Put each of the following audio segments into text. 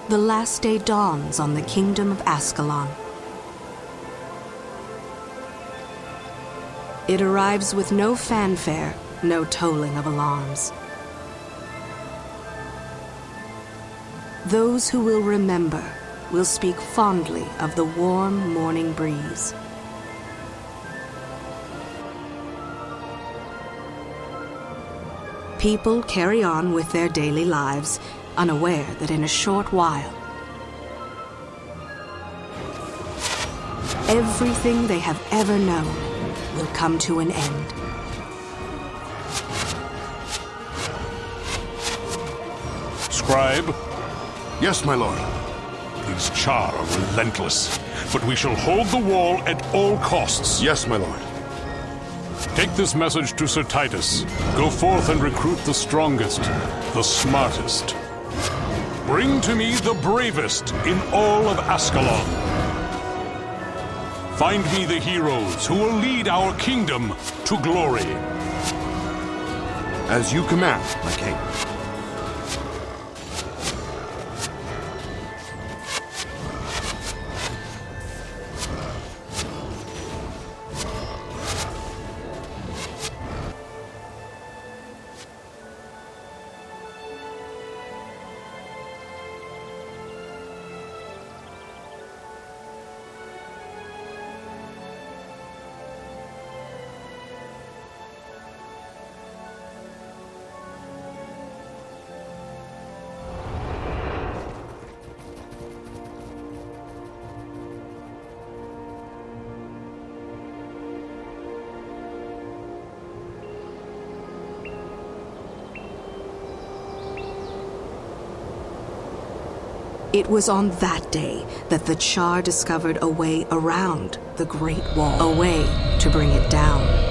the last day dawns on the kingdom of Ascalon. It arrives with no fanfare, no tolling of alarms. Those who will remember will speak fondly of the warm morning breeze. People carry on with their daily lives, unaware that in a short while, everything they have ever known will come to an end. Scribe? Yes, my lord. These Charr are relentless, but we shall hold the wall at all costs. Yes, my lord. Take this message to Sir Titus. Go forth and recruit the strongest, the smartest. Bring to me the bravest in all of Ascalon. Find me the heroes who will lead our kingdom to glory. As you command, my king. It was on that day that the Charr discovered a way around the Great Wall, a way to bring it down.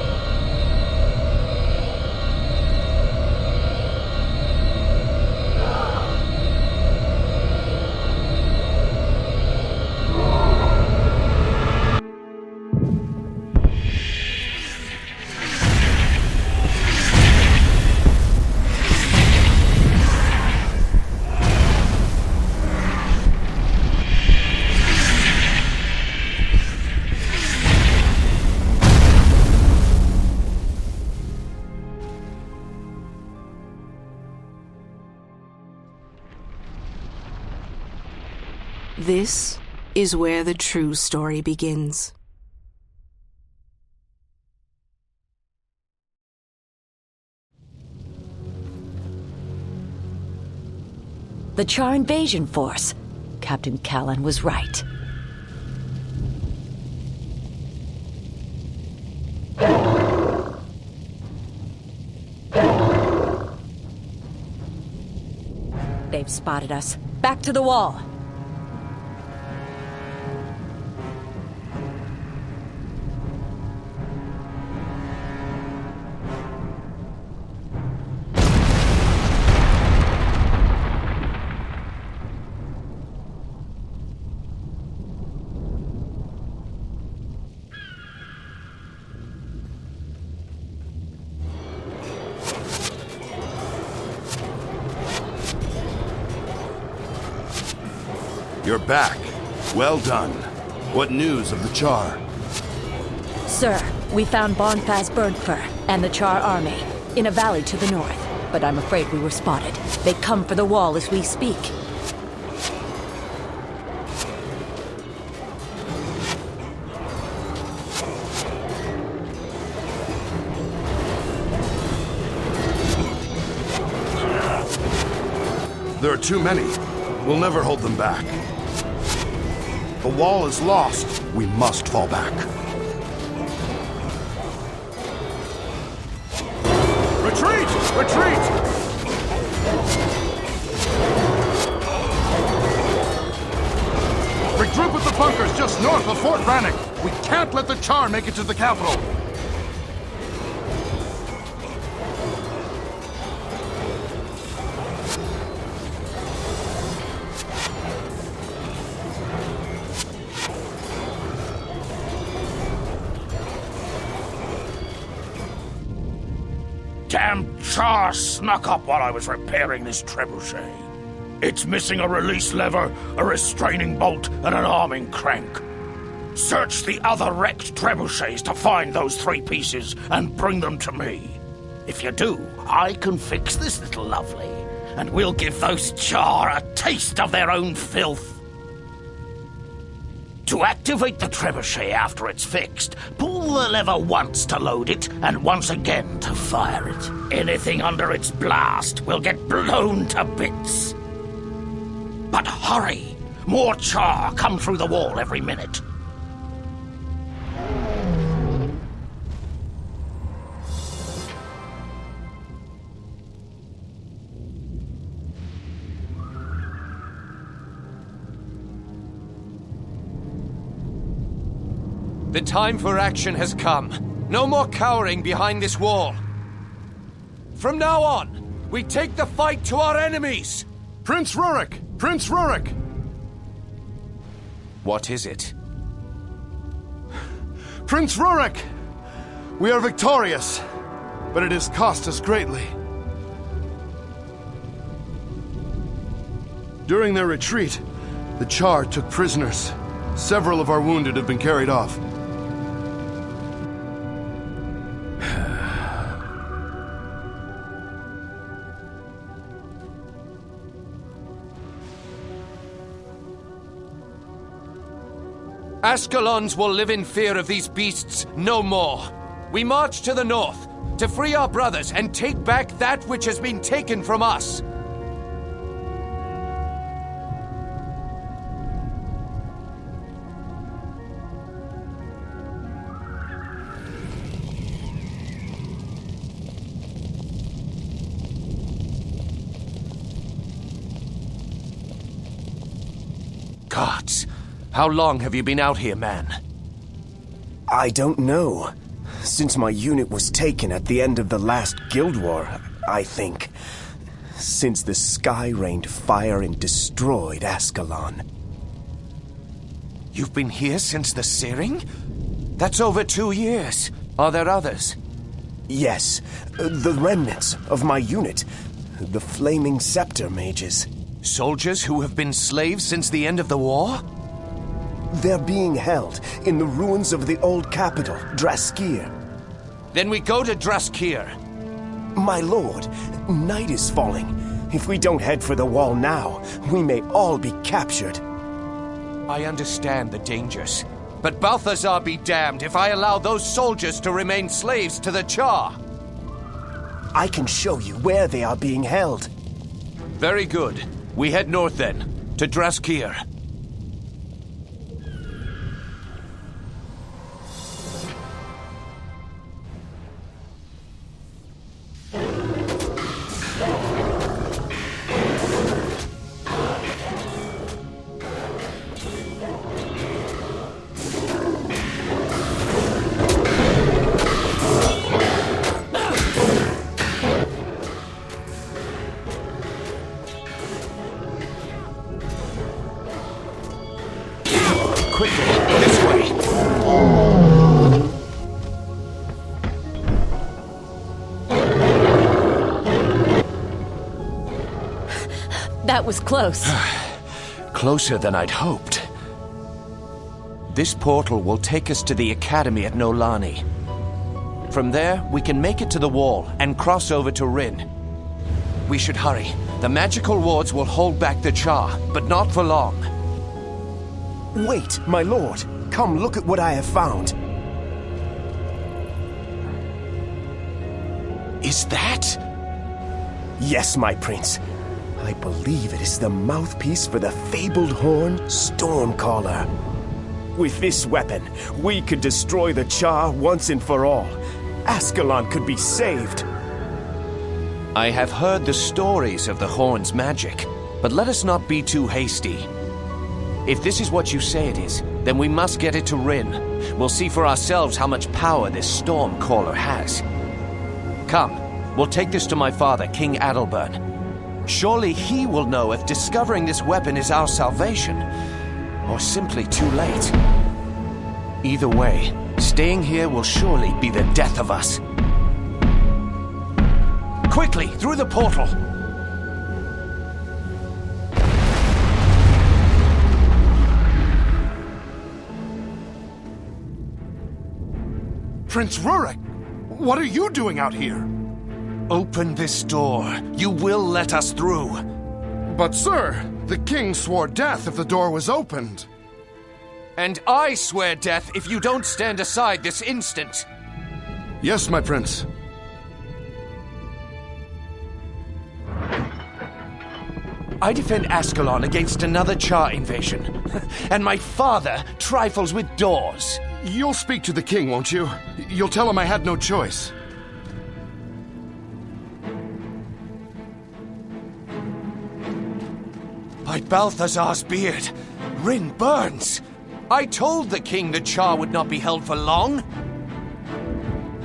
This is where the true story begins. The Charr invasion force. Captain Callan was right. They've spotted us. Back to the wall. You're back. Well done. What news of the Charr? Sir, we found Bonfaz Burntfur and the Charr army in a valley to the north, but I'm afraid we were spotted. They come for the wall as we speak. There are too many. We'll never hold them back. The wall is lost. We must fall back. Retreat! Retreat! Regroup at the bunkers just north of Fort Ranik. We can't let the Charr make it to the capital. Damn Charr snuck up while I was repairing this trebuchet. It's missing a release lever, a restraining bolt, and an arming crank. Search the other wrecked trebuchets to find those 3 pieces and bring them to me. If you do, I can fix this little lovely, and we'll give those Charr a taste of their own filth. To activate the trebuchet after it's fixed, pull the lever once to load it, and once again to fire it. Anything under its blast will get blown to bits. But hurry! More Charr come through the wall every minute. The time for action has come. No more cowering behind this wall. From now on, we take the fight to our enemies! Prince Rurik! Prince Rurik! What is it? Prince Rurik! We are victorious, but it has cost us greatly. During their retreat, the Charr took prisoners. Several of our wounded have been carried off. Ascalons will live in fear of these beasts no more. We march to the north, to free our brothers and take back that which has been taken from us. Gods, how long have you been out here, man? I don't know. Since my unit was taken at the end of the last Guild War, I think. Since the sky rained fire and destroyed Ascalon. You've been here since the searing? That's over 2 years. Are there others? Yes, the remnants of my unit. The flaming Scepter mages. Soldiers who have been slaves since the end of the war? They're being held in the ruins of the old capital, Draskir. Then we go to Draskir. My lord, night is falling. If we don't head for the wall now, we may all be captured. I understand the dangers, but Balthazar be damned if I allow those soldiers to remain slaves to the Charr. I can show you where they are being held. Very good. We head north then, to Draskir. Quickly, this way. That was close. Closer than I'd hoped. This portal will take us to the Academy at Nolani. From there, we can make it to the wall and cross over to Rin. We should hurry. The magical wards will hold back the Charr, but not for long. Wait, my lord. Come look at what I have found. Is that? Yes, my prince. I believe it is the mouthpiece for the fabled horn, Stormcaller. With this weapon, we could destroy the Charr once and for all. Ascalon could be saved. I have heard the stories of the horn's magic, but let us not be too hasty. If this is what you say it is, then we must get it to Rin. We'll see for ourselves how much power this Stormcaller has. Come, we'll take this to my father, King Adalbert. Surely he will know if discovering this weapon is our salvation, or simply too late. Either way, staying here will surely be the death of us. Quickly, through the portal! Prince Rurik, what are you doing out here? Open this door. You will let us through. But sir, the king swore death if the door was opened. And I swear death if you don't stand aside this instant. Yes, my prince. I defend Ascalon against another Charr invasion. And my father trifles with doors. You'll speak to the king, won't you? You'll tell him I had no choice. By Balthazar's beard, Rin burns. I told the king the Charr would not be held for long.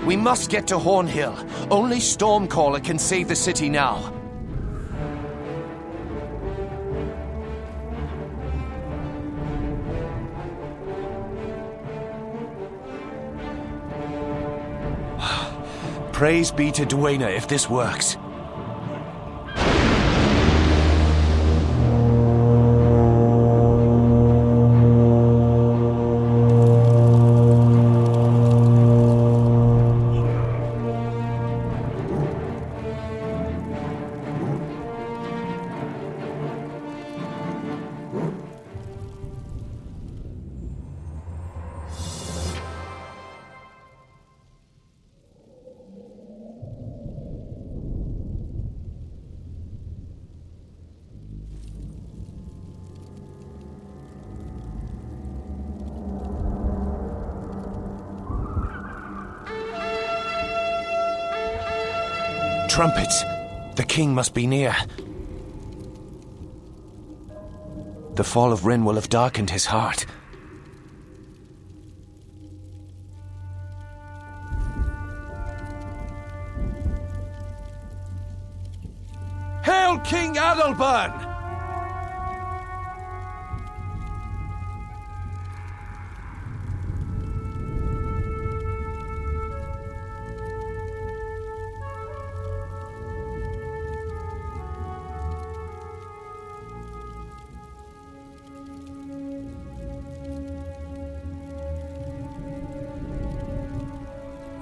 We must get to Hornhill. Only Stormcaller can save the city now. Praise be to Dagnar if this works. Trumpets! The king must be near. The fall of Rin will have darkened his heart. Hail King Adalbern!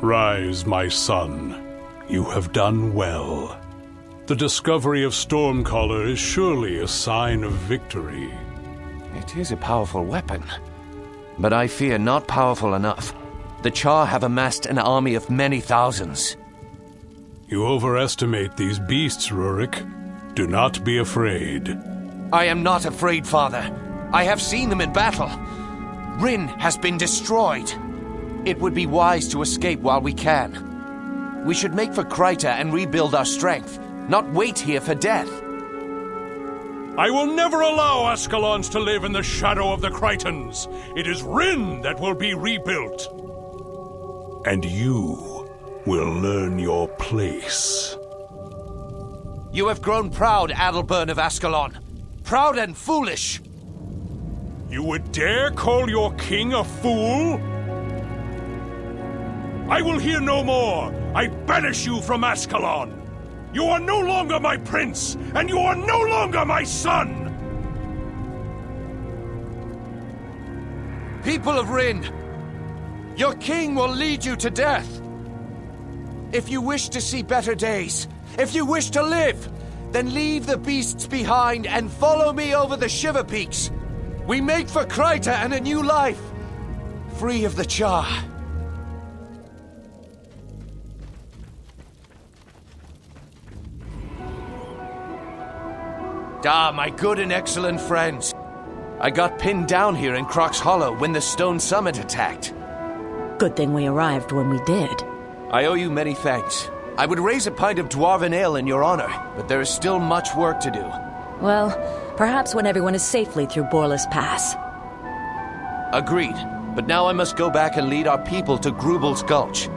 Rise, my son. You have done well. The discovery of Stormcaller is surely a sign of victory. It is a powerful weapon, but I fear not powerful enough. The Charr have amassed an army of many thousands. You overestimate these beasts, Rurik. Do not be afraid. I am not afraid, father. I have seen them in battle. Rin has been destroyed. It would be wise to escape while we can. We should make for Kryta and rebuild our strength, not wait here for death. I will never allow Ascalons to live in the shadow of the Krytans. It is Rin that will be rebuilt. And you will learn your place. You have grown proud, Adalbern of Ascalon. Proud and foolish. You would dare call your king a fool? I will hear no more. I banish you from Ascalon. You are no longer my prince, and you are no longer my son! People of Rin, your king will lead you to death. If you wish to see better days, if you wish to live, then leave the beasts behind and follow me over the Shiverpeaks. We make for Kryta and a new life, free of the Charr. Ah, my good and excellent friends. I got pinned down here in Croc's Hollow when the Stone Summit attacked. Good thing we arrived when we did. I owe you many thanks. I would raise a pint of Dwarven ale in your honor, but there is still much work to do. Well, perhaps when everyone is safely through Borlis Pass. Agreed, but now I must go back and lead our people to Grubel's Gulch.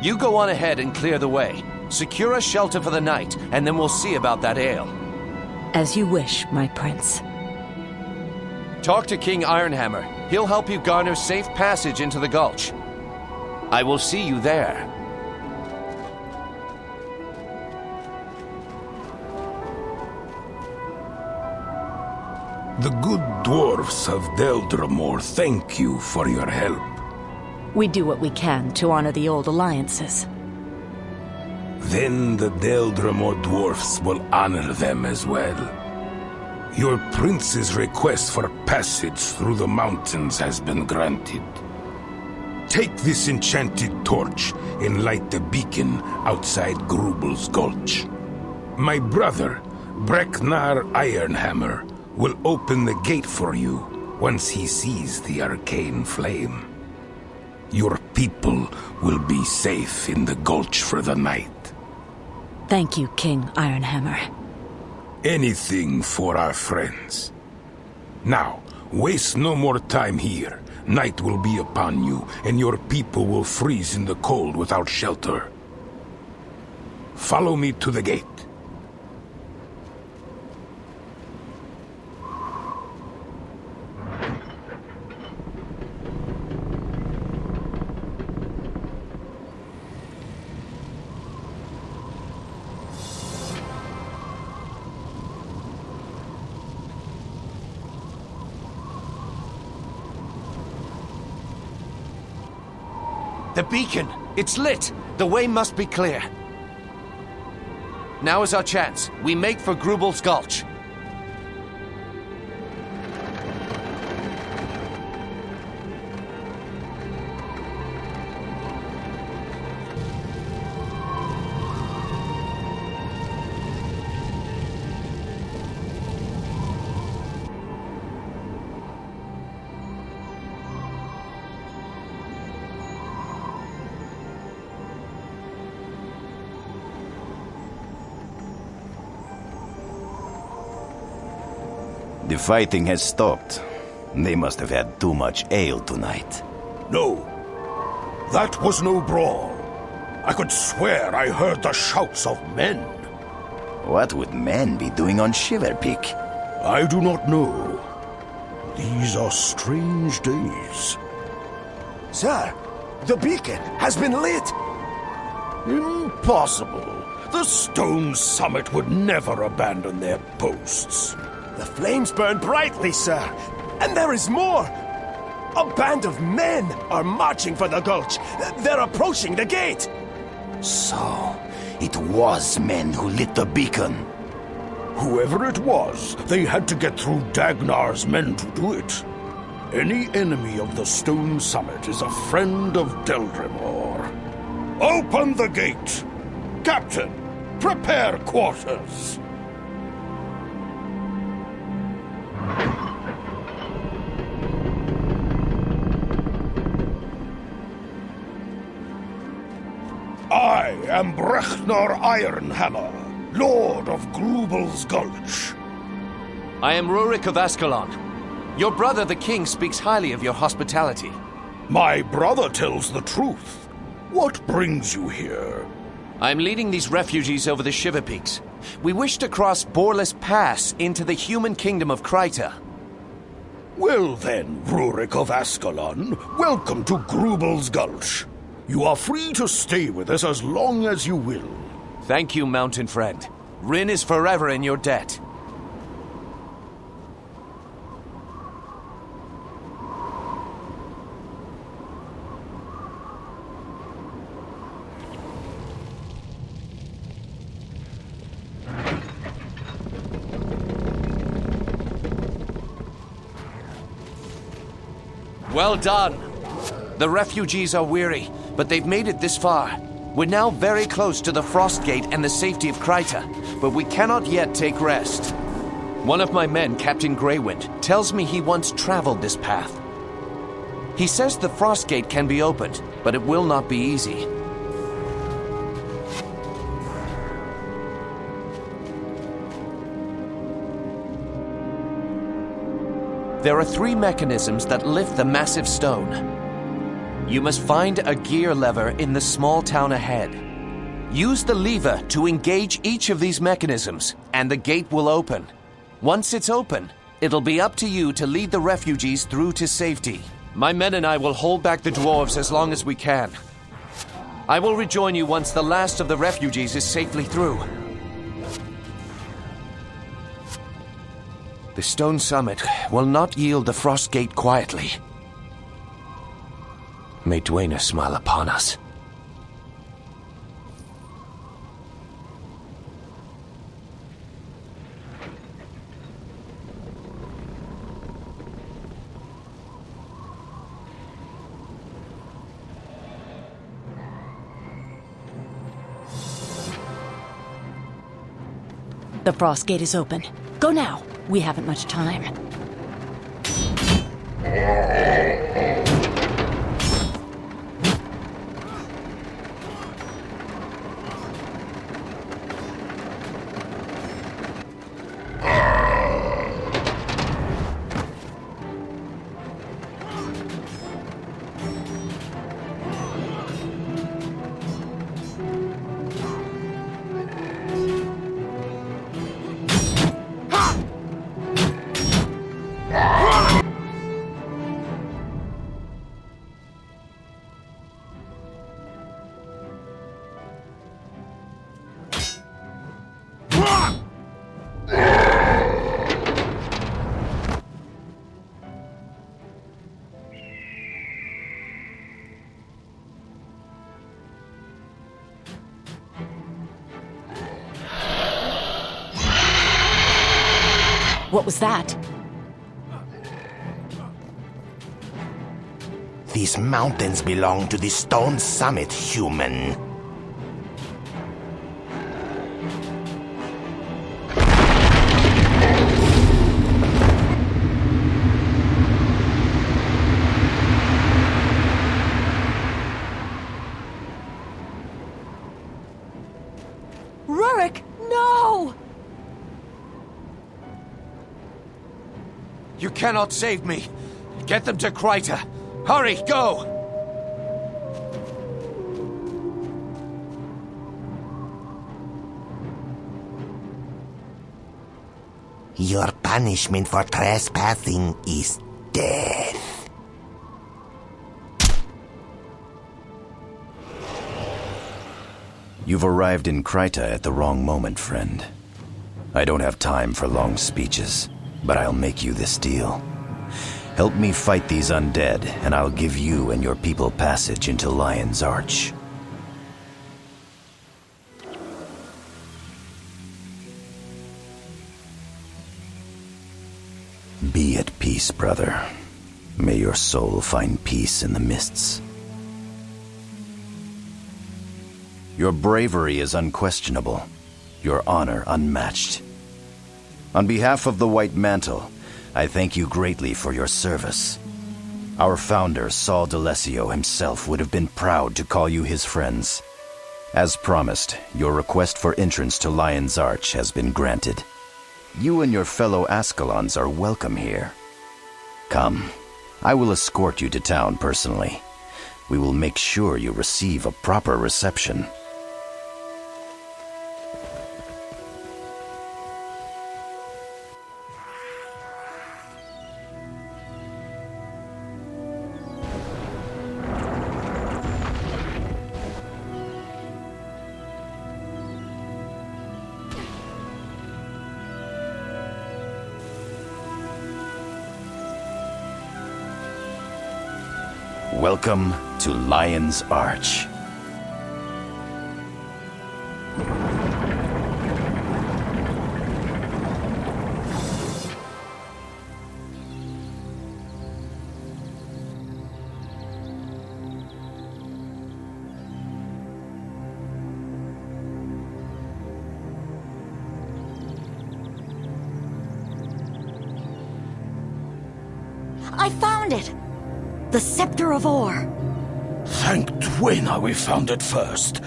You go on ahead and clear the way. Secure a shelter for the night, and then we'll see about that ale. As you wish, my prince. Talk to King Ironhammer. He'll help you garner safe passage into the gulch. I will see you there. The good dwarfs of Deldramore thank you for your help. We do what we can to honor the old alliances. Then the Deldramore dwarfs will honor them as well. Your prince's request for passage through the mountains has been granted. Take this enchanted torch and light the beacon outside Grubel's Gulch. My brother, Dagnar Ironhammer, will open the gate for you once he sees the arcane flame. Your people will be safe in the Gulch for the night. Thank you, King Ironhammer. Anything for our friends. Now, waste no more time here. Night will be upon you, and your people will freeze in the cold without shelter. Follow me to the gate. The beacon! It's lit! The way must be clear. Now is our chance. We make for Grubel's Gulch. The fighting has stopped. They must have had too much ale tonight. No. That was no brawl. I could swear I heard the shouts of men. What would men be doing on Shiverpeak? I do not know. These are strange days. Sir, the beacon has been lit! Impossible. The Stone Summit would never abandon their posts. The flames burn brightly, sir. And there is more! A band of men are marching for the Gulch. They're approaching the gate! So, it was men who lit the beacon. Whoever it was, they had to get through Dagnar's men to do it. Any enemy of the Stone Summit is a friend of Deldramore. Open the gate! Captain, prepare quarters! I am Dagnar Ironhammer, Lord of Grubel's Gulch. I am Rurik of Ascalon. Your brother, the king, speaks highly of your hospitality. My brother tells the truth. What brings you here? I'm leading these refugees over the Shiverpeaks. We wish to cross Borlis Pass into the human kingdom of Kryta. Well then, Rurik of Ascalon, welcome to Grubel's Gulch. You are free to stay with us as long as you will. Thank you, mountain friend. Rin is forever in your debt. Well done! The refugees are weary, but they've made it this far. We're now very close to the Frost Gate and the safety of Kryta, but we cannot yet take rest. One of my men, Captain Greywind, tells me he once traveled this path. He says the Frost Gate can be opened, but it will not be easy. There are 3 mechanisms that lift the massive stone. You must find a gear lever in the small town ahead. Use the lever to engage each of these mechanisms, and the gate will open. Once it's open, it'll be up to you to lead the refugees through to safety. My men and I will hold back the dwarves as long as we can. I will rejoin you once the last of the refugees is safely through. The stone summit will not yield the frost gate quietly. May Dwayne smile upon us. The frost gate is open. Go now. We haven't much time. What was that? These mountains belong to the stone summit, human. Rurik, no! You cannot save me. Get them to Kryta. Hurry, go! Your punishment for trespassing is death. You've arrived in Kryta at the wrong moment, friend. I don't have time for long speeches, but I'll make you this deal. Help me fight these undead, and I'll give you and your people passage into Lion's Arch. Be at peace, brother. May your soul find peace in the mists. Your bravery is unquestionable, your honor unmatched. On behalf of the White Mantle, I thank you greatly for your service. Our founder, Saul D'Alessio himself, would have been proud to call you his friends. As promised, your request for entrance to Lion's Arch has been granted. You and your fellow Ascalons are welcome here. Come, I will escort you to town personally. We will make sure you receive a proper reception. Welcome to Lion's Arch. I found it! The Scepter of Ore. Thank Dwayne we found it first.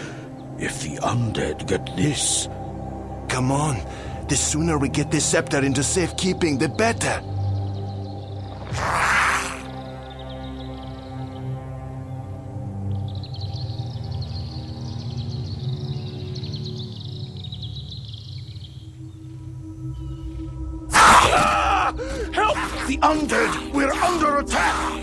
If the undead get this... Come on. The sooner we get this scepter into safekeeping, the better. Help! The undead! We're under attack!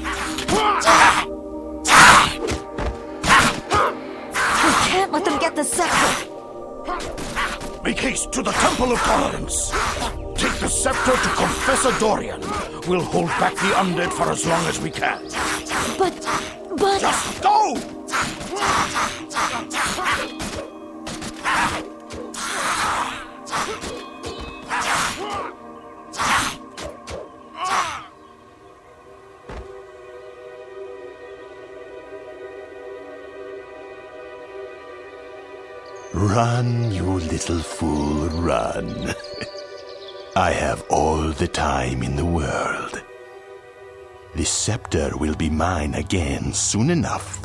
We can't let them get the scepter. Make haste to the Temple of Tolerance. Take the scepter to Confessor Dorian. We'll hold back the undead for as long as we can. But... Just go! Run, you little fool, run. I have all the time in the world. The scepter will be mine again soon enough.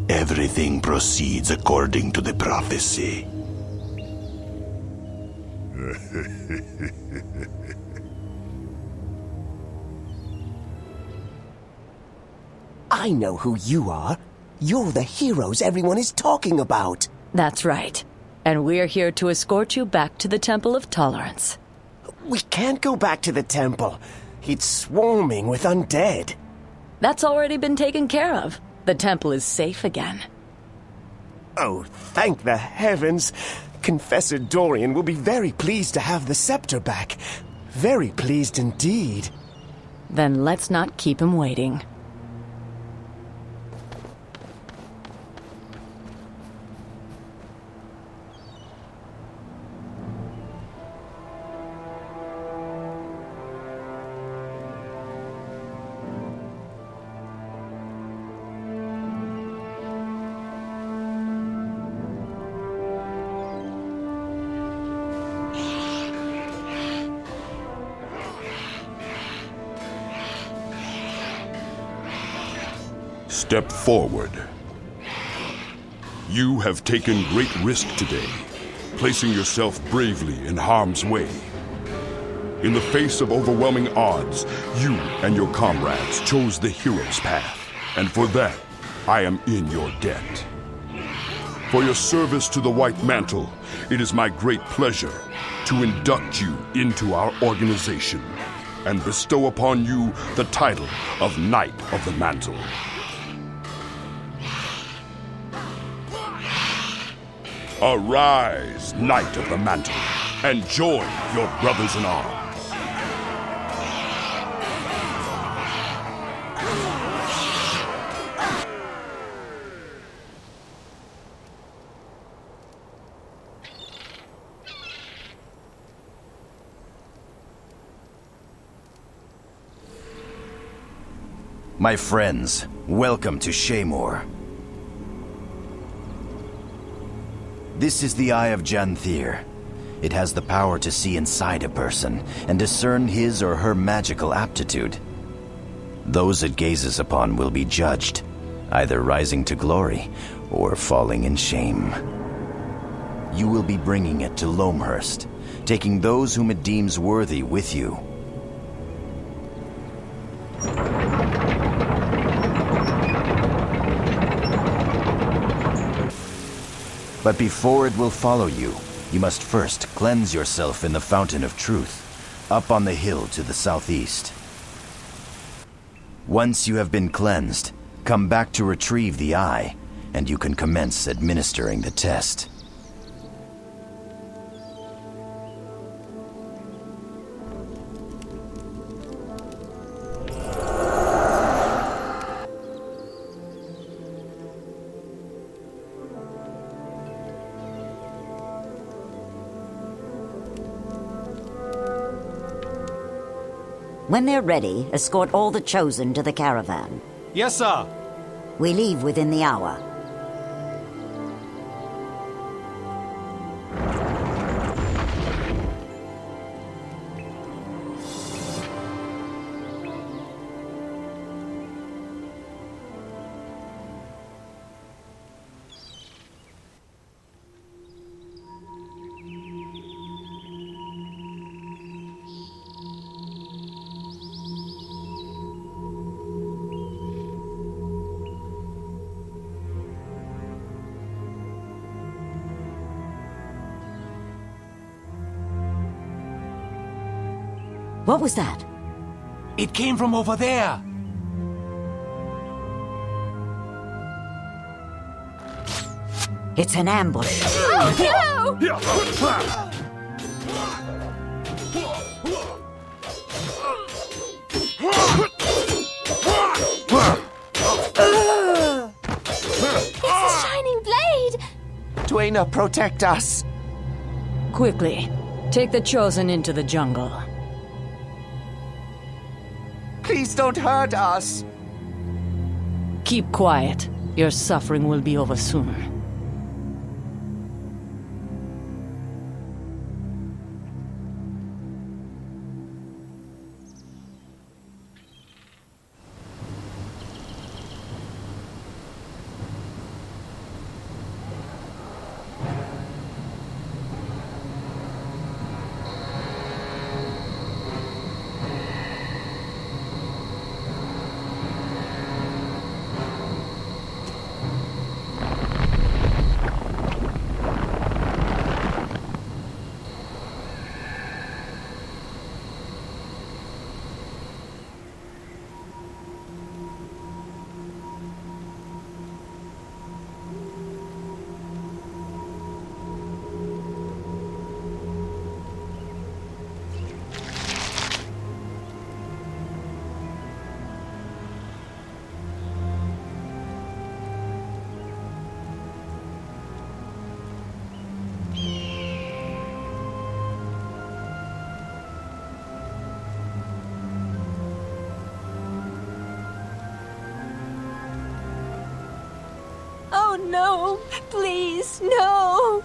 Everything proceeds according to the prophecy. I know who you are. You're the heroes everyone is talking about. That's right. And we're here to escort you back to the Temple of Tolerance. We can't go back to the temple. It's swarming with undead. That's already been taken care of. The temple is safe again. Oh, thank the heavens. Confessor Dorian will be very pleased to have the scepter back. Very pleased indeed. Then let's not keep him waiting. Step forward. You have taken great risk today, placing yourself bravely in harm's way. In the face of overwhelming odds, you and your comrades chose the hero's path, and for that, I am in your debt. For your service to the White Mantle, it is my great pleasure to induct you into our organization and bestow upon you the title of Knight of the Mantle. Arise, Knight of the Mantle, and join your brothers in arms. My friends, welcome to Shaymore. This is the Eye of Janthir. It has the power to see inside a person and discern his or her magical aptitude. Those it gazes upon will be judged, either rising to glory or falling in shame. You will be bringing it to Loamhurst, taking those whom it deems worthy with you. But before it will follow you, you must first cleanse yourself in the Fountain of Truth, up on the hill to the southeast. Once you have been cleansed, come back to retrieve the eye, and you can commence administering the test. When they're ready, escort all the Chosen to the caravan. Yes, sir. We leave within the hour. What was that? It came from over there. It's an ambush. Oh, no! Dwayna, protect us! Quickly, take the Chosen into the jungle. Please don't hurt us! Keep quiet. Your suffering will be over soon. Oh no! Please, no!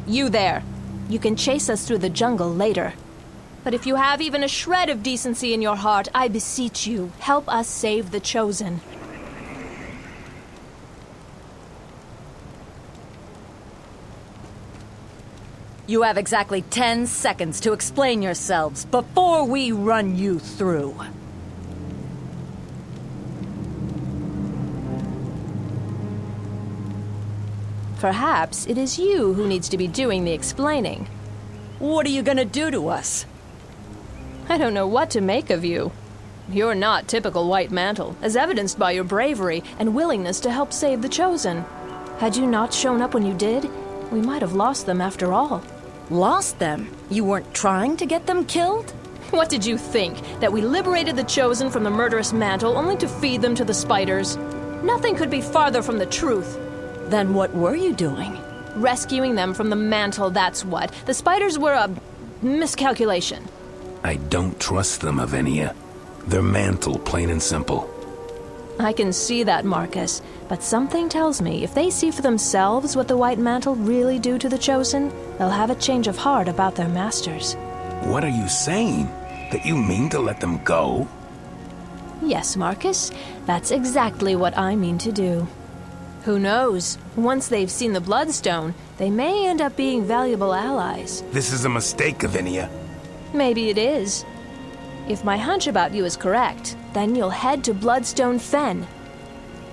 You there. You can chase us through the jungle later. But if you have even a shred of decency in your heart, I beseech you, help us save the Chosen. You have exactly 10 seconds to explain yourselves before we run you through. Perhaps it is you who needs to be doing the explaining. What are you gonna do to us? I don't know what to make of you. You're not typical White Mantle, as evidenced by your bravery and willingness to help save the Chosen. Had you not shown up when you did, we might have lost them after all. Lost them? You weren't trying to get them killed? What did you think? That we liberated the Chosen from the murderous Mantle only to feed them to the spiders? Nothing could be farther from the truth. Then what were you doing? Rescuing them from the Mantle, that's what. The spiders were a miscalculation. I don't trust them, Avenia. They're Mantle, plain and simple. I can see that, Marcus. But something tells me if they see for themselves what the White Mantle really do to the Chosen, they'll have a change of heart about their masters. What are you saying? That you mean to let them go? Yes, Marcus. That's exactly what I mean to do. Who knows? Once they've seen the Bloodstone, they may end up being valuable allies. This is a mistake, Avenia. Maybe it is. If my hunch about you is correct, then you'll head to Bloodstone Fen.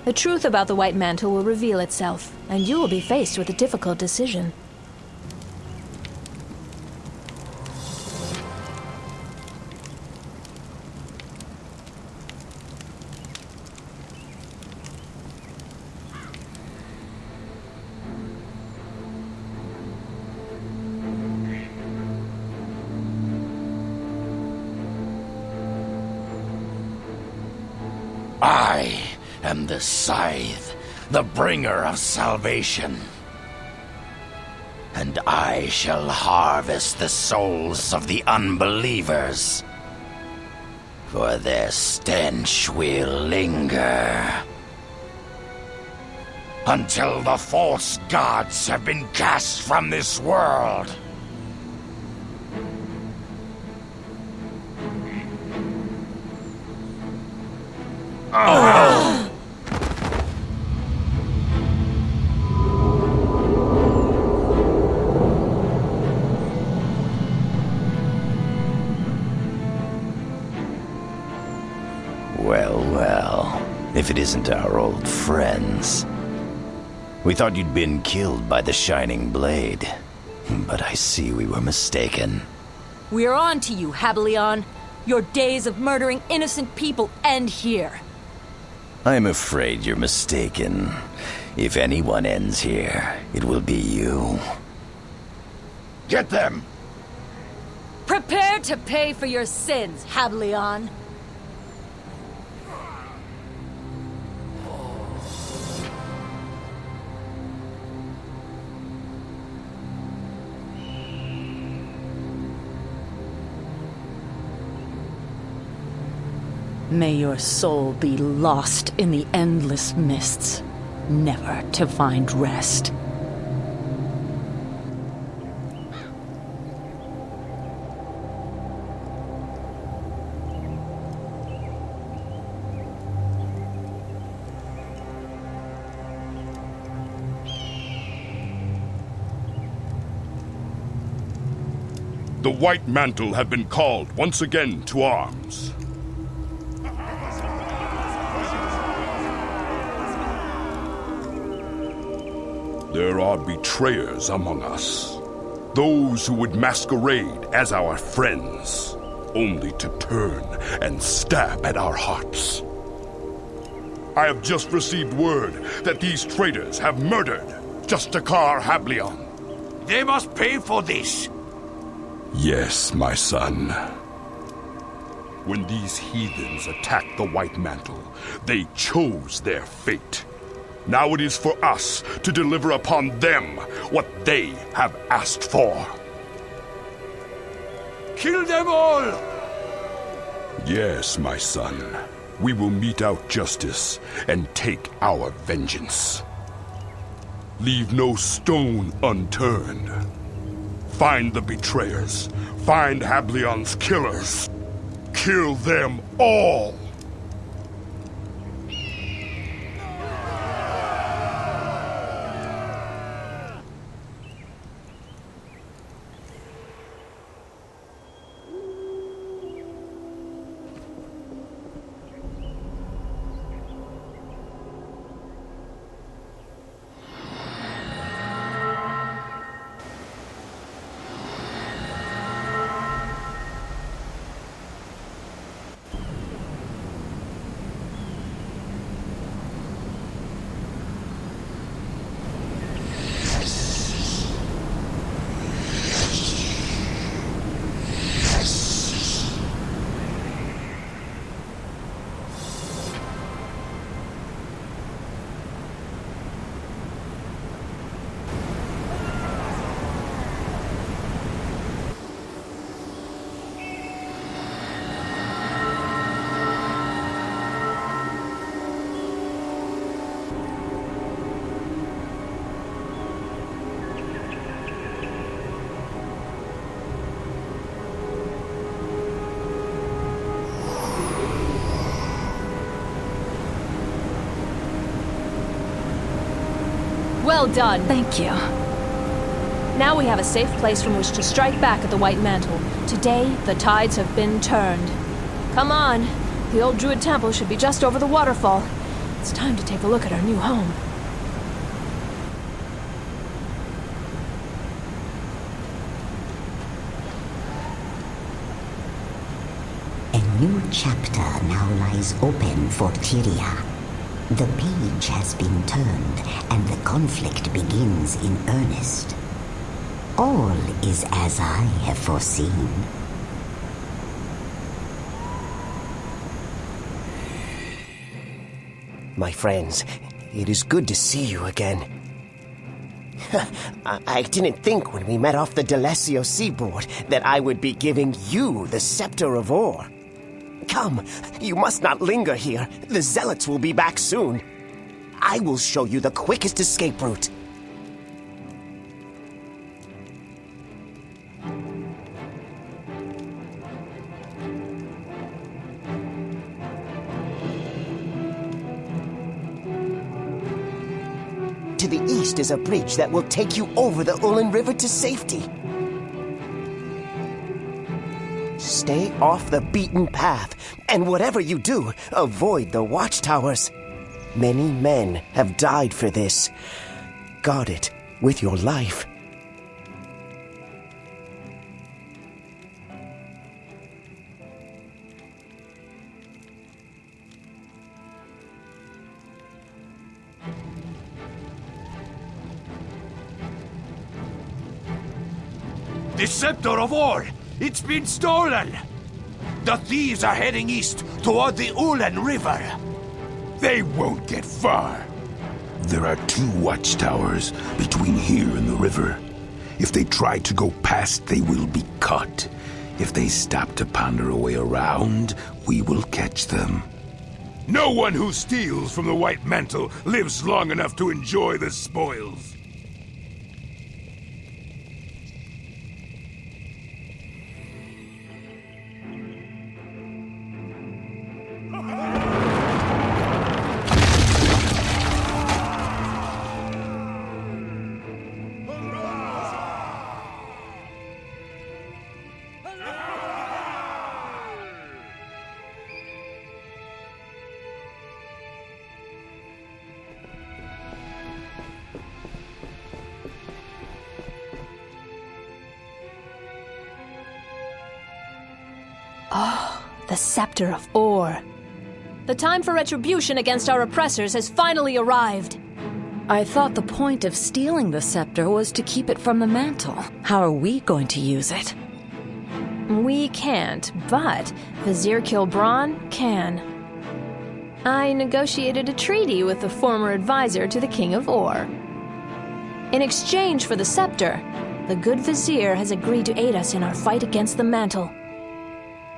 The truth about the White Mantle will reveal itself, and you will be faced with a difficult decision. I am the Scythe, the bringer of salvation. And I shall harvest the souls of the unbelievers, for their stench will linger until the false gods have been cast from this world. Well, if it isn't our old friends. We thought you'd been killed by the Shining Blade, but I see we were mistaken. We're on to you, Habalion. Your days of murdering innocent people end here. I'm afraid you're mistaken. If anyone ends here, it will be you. Get them! Prepare to pay for your sins, Hablion. May your soul be lost in the endless mists, never to find rest. The White Mantle have been called once again to arms. There are betrayers among us. Those who would masquerade as our friends, only to turn and stab at our hearts. I have just received word that these traitors have murdered Justakar Hablion. They must pay for this. Yes, my son. When these heathens attacked the White Mantle, they chose their fate. Now it is for us to deliver upon them what they have asked for. Kill them all! Yes, my son. We will mete out justice and take our vengeance. Leave no stone unturned. Find the betrayers. Find Hablion's killers. Kill them all! Well done. Thank you. Now we have a safe place from which to strike back at the White Mantle. Today, the tides have been turned. Come on. The old Druid Temple should be just over the waterfall. It's time to take a look at our new home. A new chapter now lies open for Tyria. The page has been turned, and the conflict begins in earnest. All is as I have foreseen. My friends, it is good to see you again. I didn't think when we met off the Delesio Seaboard that I would be giving you the Scepter of Ore. Come, you must not linger here. The Zealots will be back soon. I will show you the quickest escape route. To the east is a bridge that will take you over the Ullin River to safety. Stay off the beaten path, and whatever you do, avoid the watchtowers. Many men have died for this. Guard it with your life. The Scepter of Or! It's been stolen! The thieves are heading east toward the Ulen River. They won't get far. There are 2 watchtowers between here and the river. If they try to go past, they will be caught. If they stop to ponder a way around, we will catch them. No one who steals from the White Mantle lives long enough to enjoy the spoils. Oh, the Scepter of Or. The time for retribution against our oppressors has finally arrived. I thought the point of stealing the scepter was to keep it from the mantle. How are we going to use it? We can't, but Vizier Khilbron can. I negotiated a treaty with the former advisor to the King of Or. In exchange for the scepter, the good Vizier has agreed to aid us in our fight against the Mantle.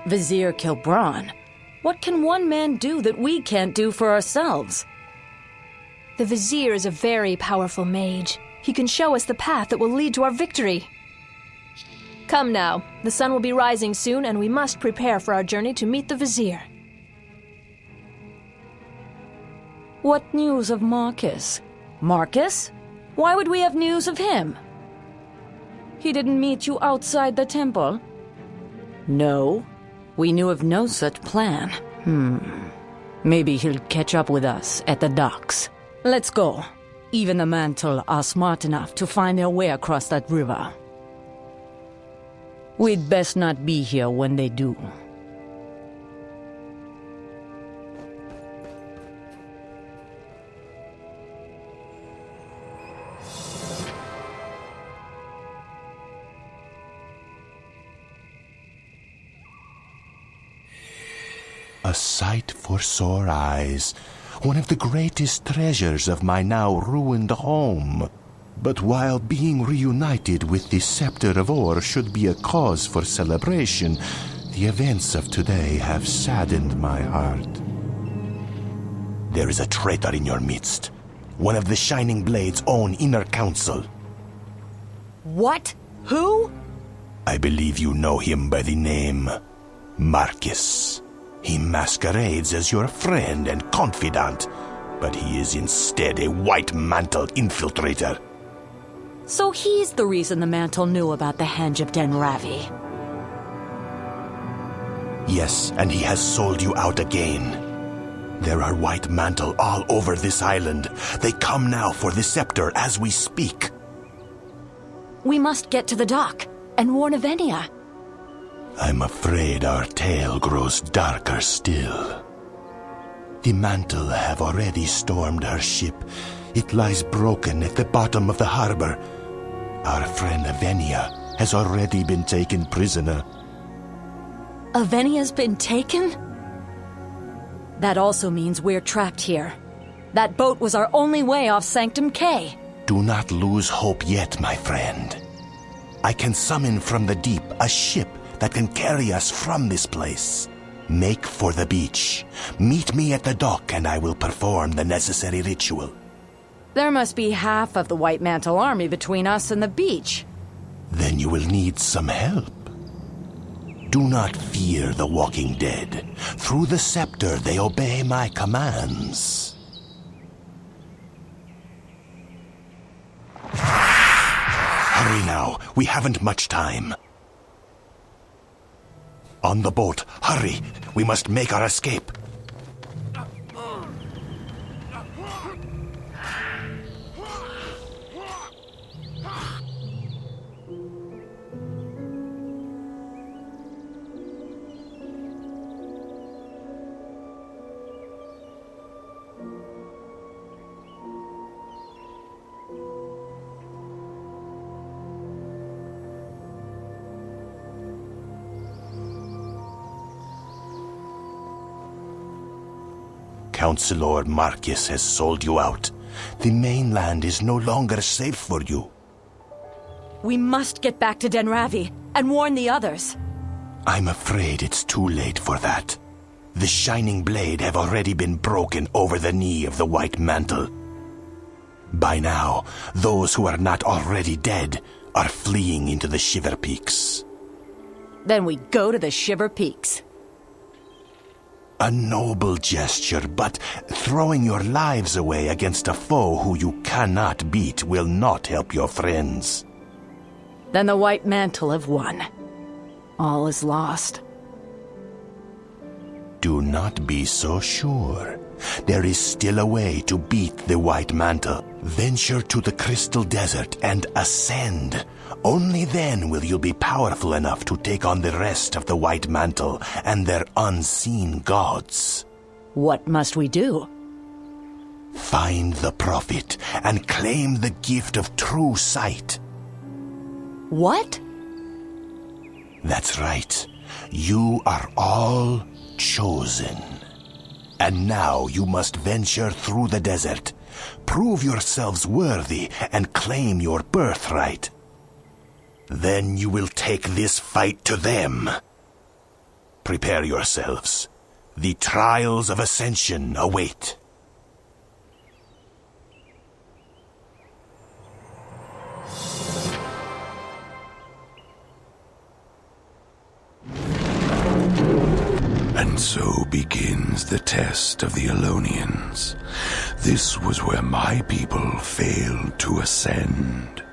Vizier Khilbron? What can one man do that we can't do for ourselves? The Vizier is a very powerful mage. He can show us the path that will lead to our victory. Come now, the sun will be rising soon and we must prepare for our journey to meet the Vizier. What news of Marcus? Marcus? Why would we have news of him? He didn't meet you outside the temple? No. We knew of no such plan. Maybe he'll catch up with us at the docks. Let's go. Even the Mantle are smart enough to find their way across that river. We'd best not be here when they do. A sight for sore eyes, one of the greatest treasures of my now ruined home. But while being reunited with the Scepter of Or should be a cause for celebration, the events of today have saddened my heart. There is a traitor in your midst, one of the Shining Blade's own inner council. What? Who? I believe you know him by the name Marcus. He masquerades as your friend and confidant, but he is instead a White Mantle infiltrator. So he's the reason the Mantle knew about the Henge of Den Ravi. Yes, and he has sold you out again. There are White Mantle all over this island. They come now for the scepter as we speak. We must get to the dock and warn Avenia. I'm afraid our tale grows darker still. The Mantle have already stormed her ship. It lies broken at the bottom of the harbor. Our friend Avenia has already been taken prisoner. Avenia's been taken? That also means we're trapped here. That boat was our only way off Sanctum K. Do not lose hope yet, my friend. I can summon from the deep a ship that can carry us from this place. Make for the beach. Meet me at the dock and I will perform the necessary ritual. There must be half of the White Mantle army between us and the beach. Then you will need some help. Do not fear the walking dead. Through the scepter they obey my commands. Hurry now, we haven't much time. On the boat, hurry! We must make our escape. Counselor Marcus has sold you out. The mainland is no longer safe for you. We must get back to Denravi and warn the others. I'm afraid it's too late for that. The Shining Blade have already been broken over the knee of the White Mantle. By now, those who are not already dead are fleeing into the Shiverpeaks. Then we go to the Shiverpeaks. A noble gesture, but throwing your lives away against a foe who you cannot beat will not help your friends. Then the White Mantle have won. All is lost. Do not be so sure. There is still a way to beat the White Mantle. Venture to the Crystal Desert and ascend. Only then will you be powerful enough to take on the rest of the White Mantle and their unseen gods. What must we do? Find the Prophet and claim the gift of true sight. What? That's right. You are all chosen. And now you must venture through the desert. Prove yourselves worthy and claim your birthright. Then you will take this fight to them. Prepare yourselves. The trials of Ascension await. And so begins the test of the Alonians. This was where my people failed to ascend.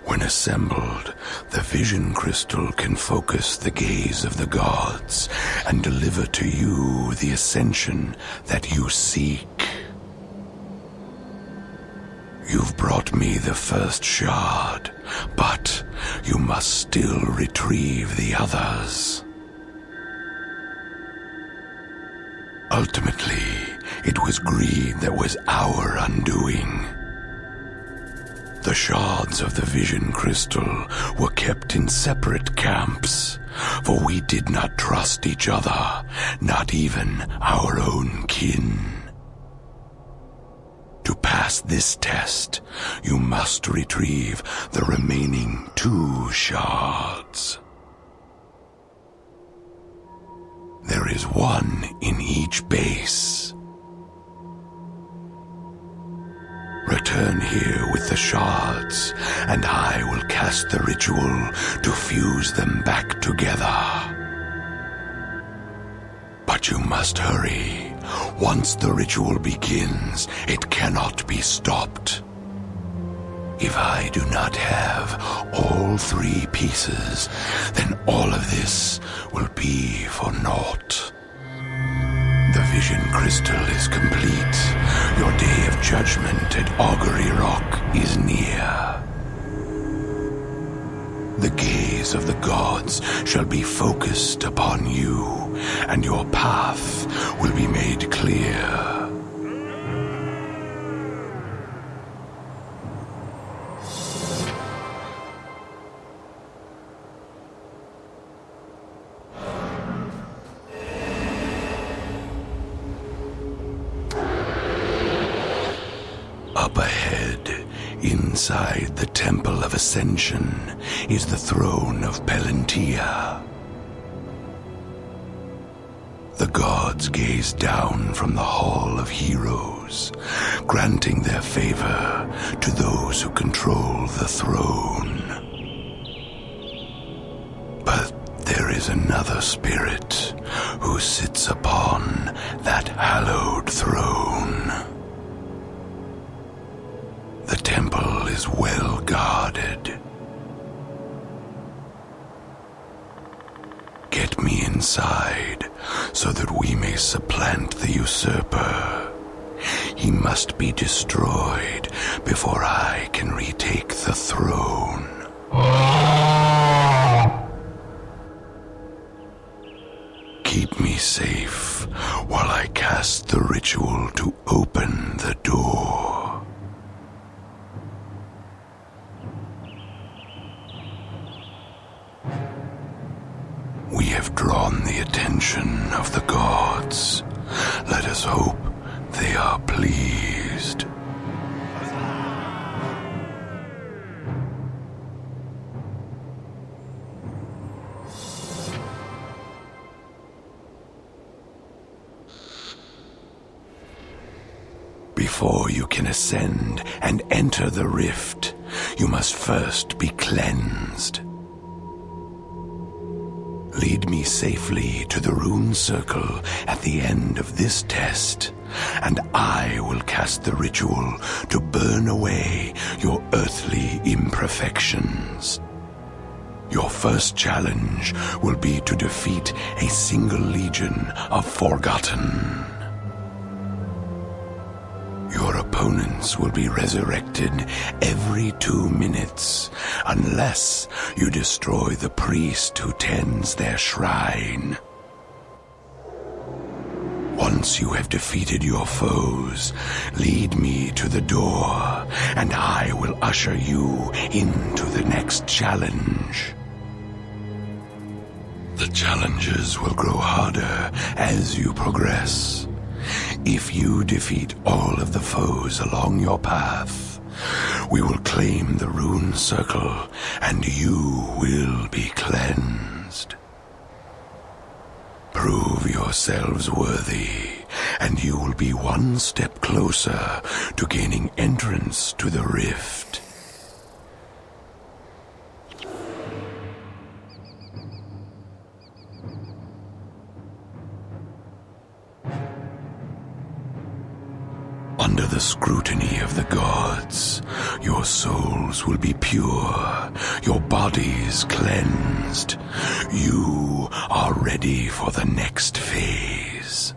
When assembled, the vision crystal can focus the gaze of the gods and deliver to you the ascension that you seek. You've brought me the first shard, but you must still retrieve the others. Ultimately, it was greed that was our undoing. The shards of the vision crystal were kept in separate camps, for we did not trust each other, not even our own kin. To pass this test, you must retrieve the remaining 2 shards. There is 1 in each base. Return here with the shards, and I will cast the ritual to fuse them back together. But you must hurry. Once the ritual begins, it cannot be stopped. If I do not have all 3 pieces, then all of this will be for naught. The vision crystal is complete. Your day of judgment at Augury Rock is near. The gaze of the gods shall be focused upon you, and your path will be made clear. Up ahead, inside the Temple of Ascension, is the throne of Palantir. The gods gaze down from the Hall of Heroes, granting their favor to those who control the throne. But there is another spirit who sits upon that hallowed throne. The temple is well guarded. Get me inside so that we may supplant the usurper. He must be destroyed before I can retake the throne. Keep me safe while I cast the ritual to open the door. We have drawn the attention of the gods. Let us hope they are pleased. Before you can ascend and enter the rift, you must first be cleansed. Lead me safely to the rune circle at the end of this test, and I will cast the ritual to burn away your earthly imperfections. Your first challenge will be to defeat a single legion of Forgotten. Your opponents will be resurrected every 2 minutes, unless you destroy the priest who tends their shrine. Once you have defeated your foes, lead me to the door, and I will usher you into the next challenge. The challenges will grow harder as you progress. If you defeat all of the foes along your path, we will claim the rune circle, and you will be cleansed. Prove yourselves worthy, and you will be one step closer to gaining entrance to the rift. Under the scrutiny of the gods, your souls will be pure, your bodies cleansed. You are ready for the next phase.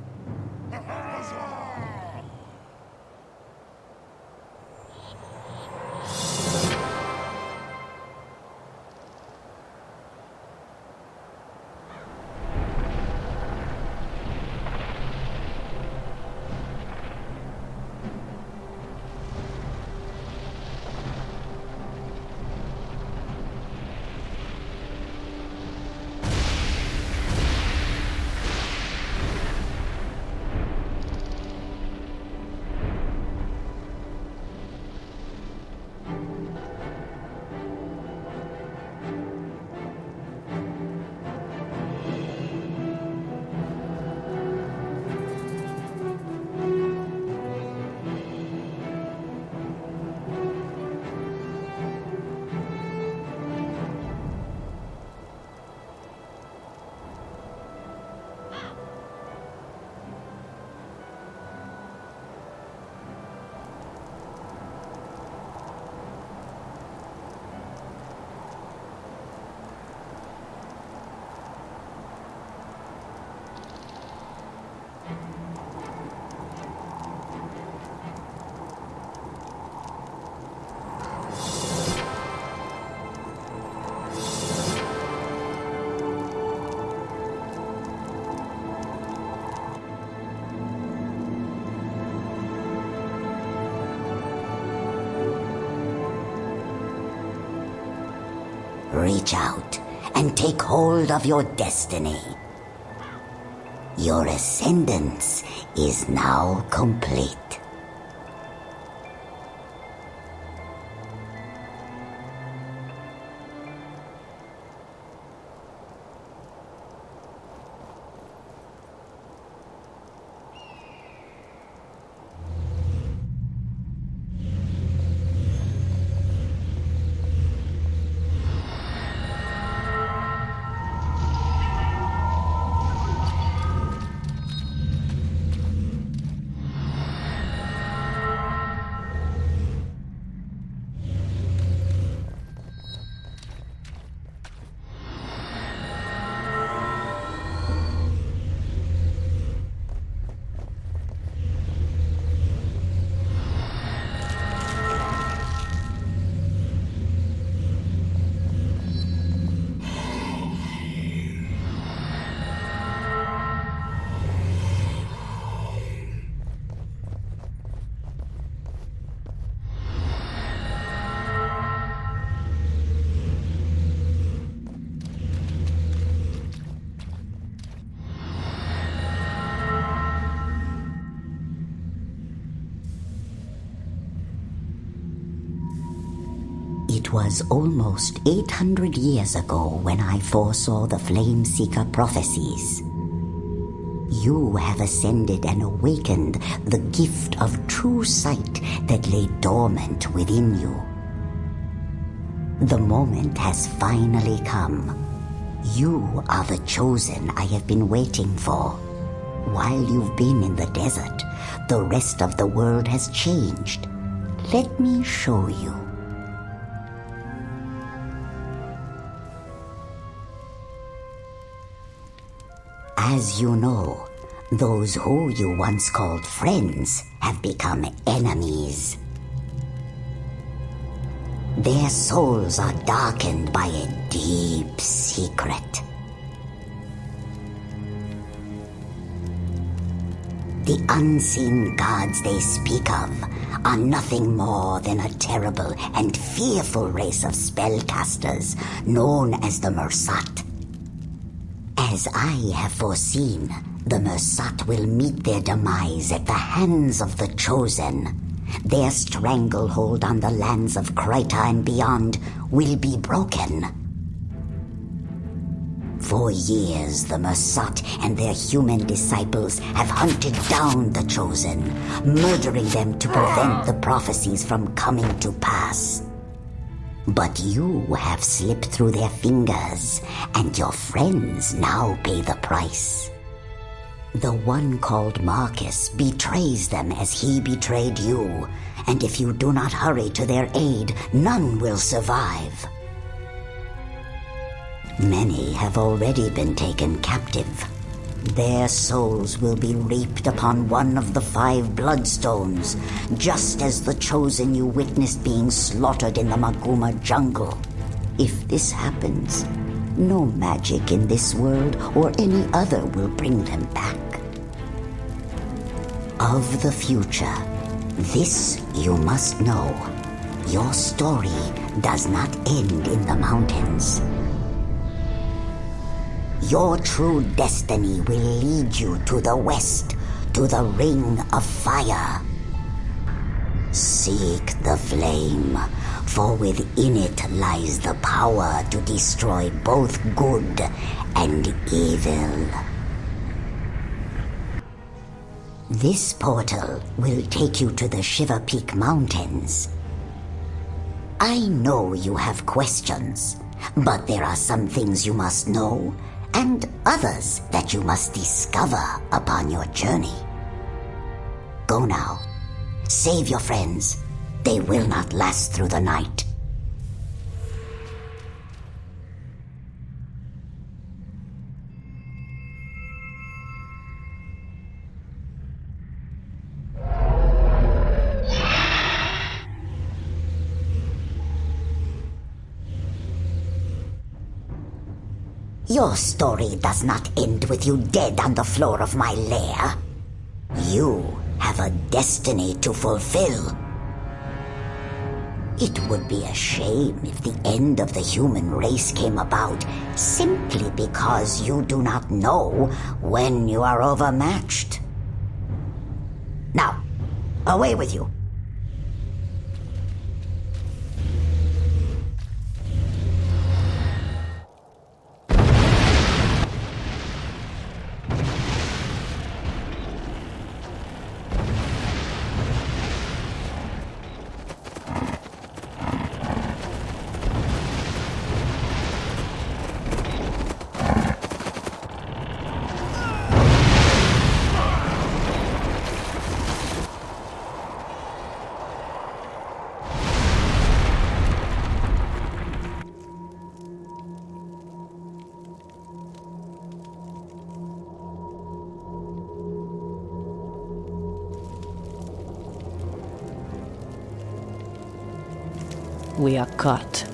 Reach out and take hold of your destiny. Your ascendance is now complete. It was almost 800 years ago when I foresaw the Flameseeker prophecies. You have ascended and awakened the gift of true sight that lay dormant within you. The moment has finally come. You are the chosen I have been waiting for. While you've been in the desert, the rest of the world has changed. Let me show you. As you know, those who you once called friends have become enemies. Their souls are darkened by a deep secret. The unseen gods they speak of are nothing more than a terrible and fearful race of spellcasters known as the Mursat. As I have foreseen, the Mursat will meet their demise at the hands of the Chosen. Their stranglehold on the lands of Kryta and beyond will be broken. For years, the Mursat and their human disciples have hunted down the Chosen, murdering them to prevent the prophecies from coming to pass. But you have slipped through their fingers, and your friends now pay the price. The one called Marcus betrays them as he betrayed you, and if you do not hurry to their aid, none will survive. Many have already been taken captive. Their souls will be reaped upon one of the 5 bloodstones, just as the Chosen you witnessed being slaughtered in the Maguma jungle. If this happens, no magic in this world or any other will bring them back. Of the future, this you must know. Your story does not end in the mountains. Your true destiny will lead you to the west, to the Ring of Fire. Seek the flame, for within it lies the power to destroy both good and evil. This portal will take you to the Shiverpeak Mountains. I know you have questions, but there are some things you must know, and others that you must discover upon your journey. Go now. Save your friends. They will not last through the night. Your story does not end with you dead on the floor of my lair. You have a destiny to fulfill. It would be a shame if the end of the human race came about simply because you do not know when you are overmatched. Now, away with you. We are caught.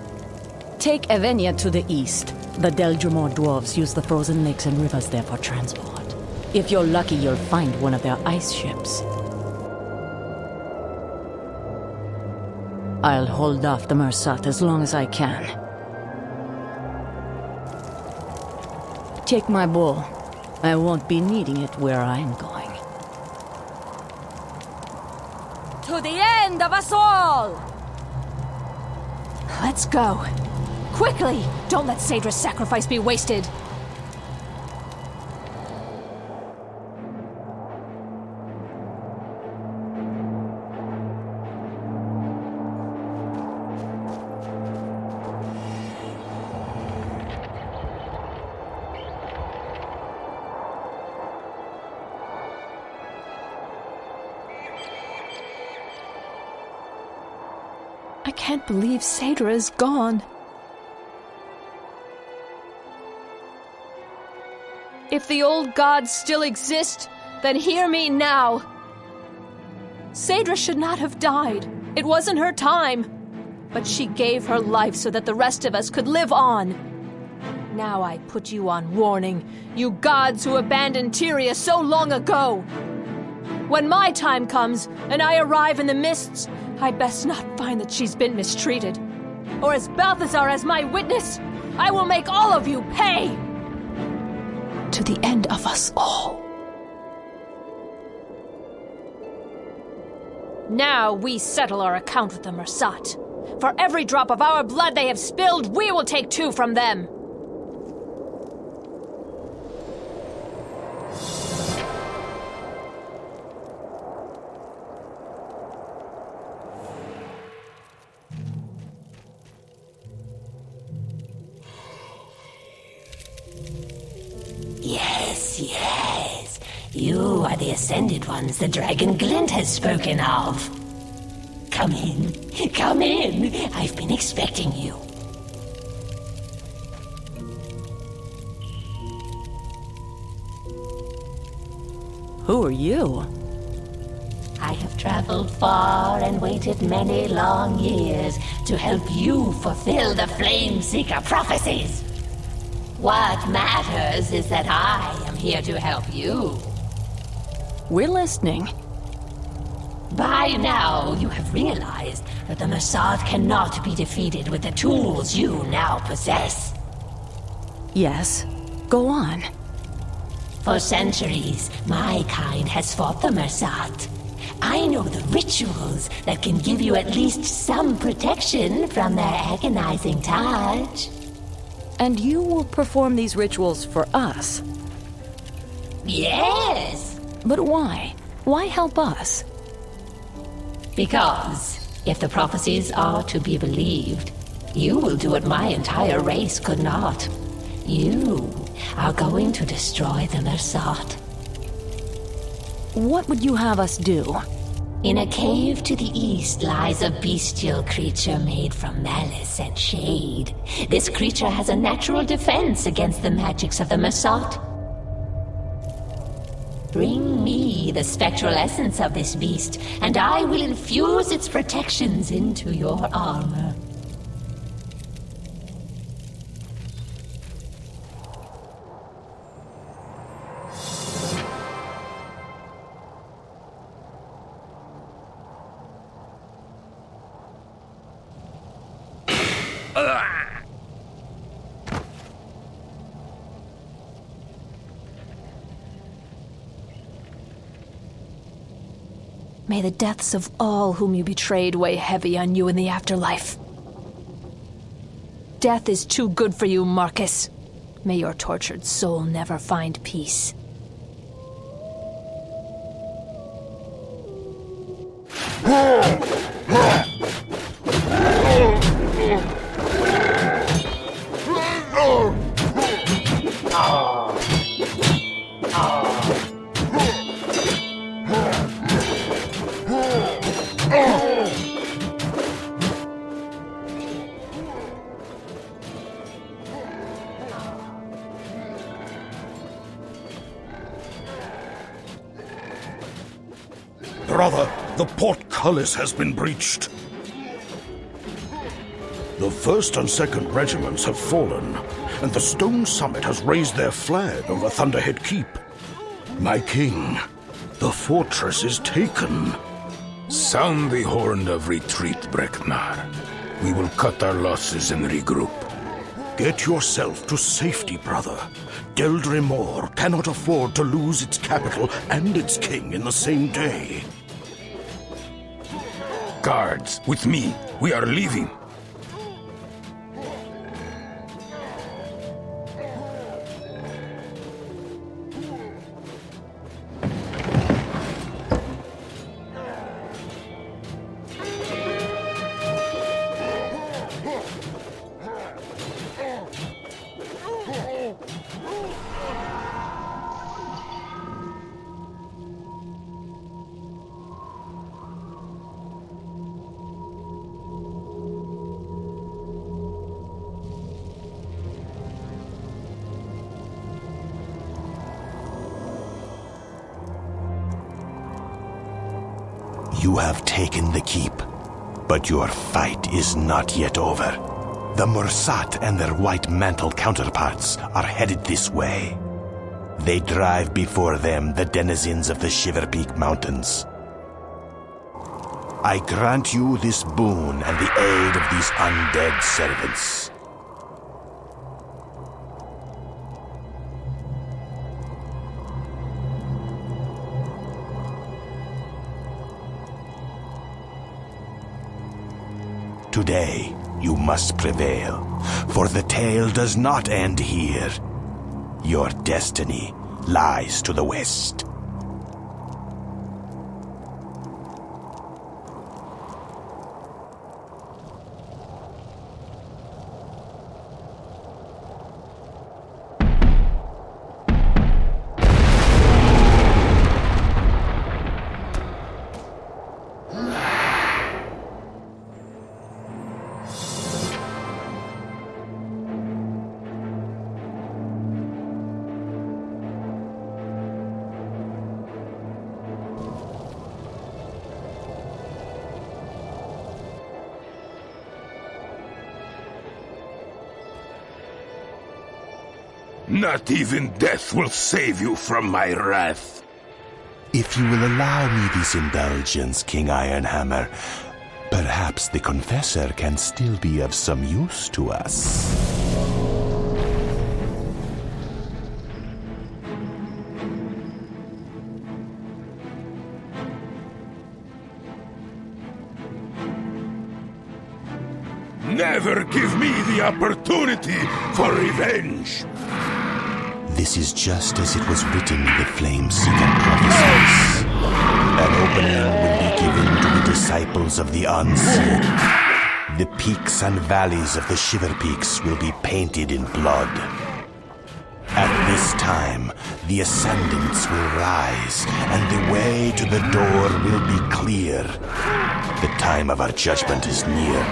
Take Evenia to the east. The Deldrimor dwarves use the frozen lakes and rivers there for transport. If you're lucky, you'll find one of their ice ships. I'll hold off the Mursat as long as I can. Take my bow. I won't be needing it where I'm going. To the end of us all! Let's go. Quickly! Don't let Saedra's sacrifice be wasted. I can't believe Saedra is gone. If the old gods still exist, then hear me now. Saedra should not have died. It wasn't her time. But she gave her life so that the rest of us could live on. Now I put you on warning, you gods who abandoned Tyria so long ago. When my time comes, and I arrive in the mists, I best not find that she's been mistreated. Or as Balthazar as my witness, I will make all of you pay! To the end of us all. Now we settle our account with the Mersat. For every drop of our blood they have spilled, we will take 2 from them. Yes. You are the Ascended ones the Dragon Glint has spoken of. Come in. Come in. I've been expecting you. Who are you? I have traveled far and waited many long years to help you fulfill the Flameseeker prophecies. What matters is that I am here to help you. We're listening. By now, you have realized that the Mersat cannot be defeated with the tools you now possess. Yes. Go on. For centuries, my kind has fought the Mersat. I know the rituals that can give you at least some protection from their agonizing touch. And you will perform these rituals for us? Yes! But why? Why help us? Because if the prophecies are to be believed, you will do what my entire race could not. You are going to destroy the Mersat. What would you have us do? In a cave to the east lies a bestial creature made from malice and shade. This creature has a natural defense against the magics of the Mersat. Bring me the spectral essence of this beast, and I will infuse its protections into your armor. May the deaths of all whom you betrayed weigh heavy on you in the afterlife. Death is too good for you, Marcus. May your tortured soul never find peace. Brother, the portcullis has been breached. The 1st and 2nd regiments have fallen, and the stone summit has raised their flag over Thunderhead Keep. My king, the fortress is taken. Sound the horn of retreat, Breknar. We will cut our losses and regroup. Get yourself to safety, brother. Deldrimor cannot afford to lose its capital and its king in the same day. Guards, with me. We are leaving. You have taken the keep, but your fight is not yet over. The Mursat and their white mantle counterparts are headed this way. They drive before them the denizens of the Shiverpeak Mountains. I grant you this boon and the aid of these undead servants. Today, you must prevail, for the tale does not end here. Your destiny lies to the west. Not even death will save you from my wrath. If you will allow me this indulgence, King Ironhammer, perhaps the Confessor can still be of some use to us. Never give me the opportunity for revenge! This is just as it was written in the Flame-Seeking Prophecies. An opening will be given to the disciples of the Unseen. The peaks and valleys of the Shiverpeaks will be painted in blood. At this time, the Ascendants will rise, and the way to the door will be clear. The time of our judgment is near.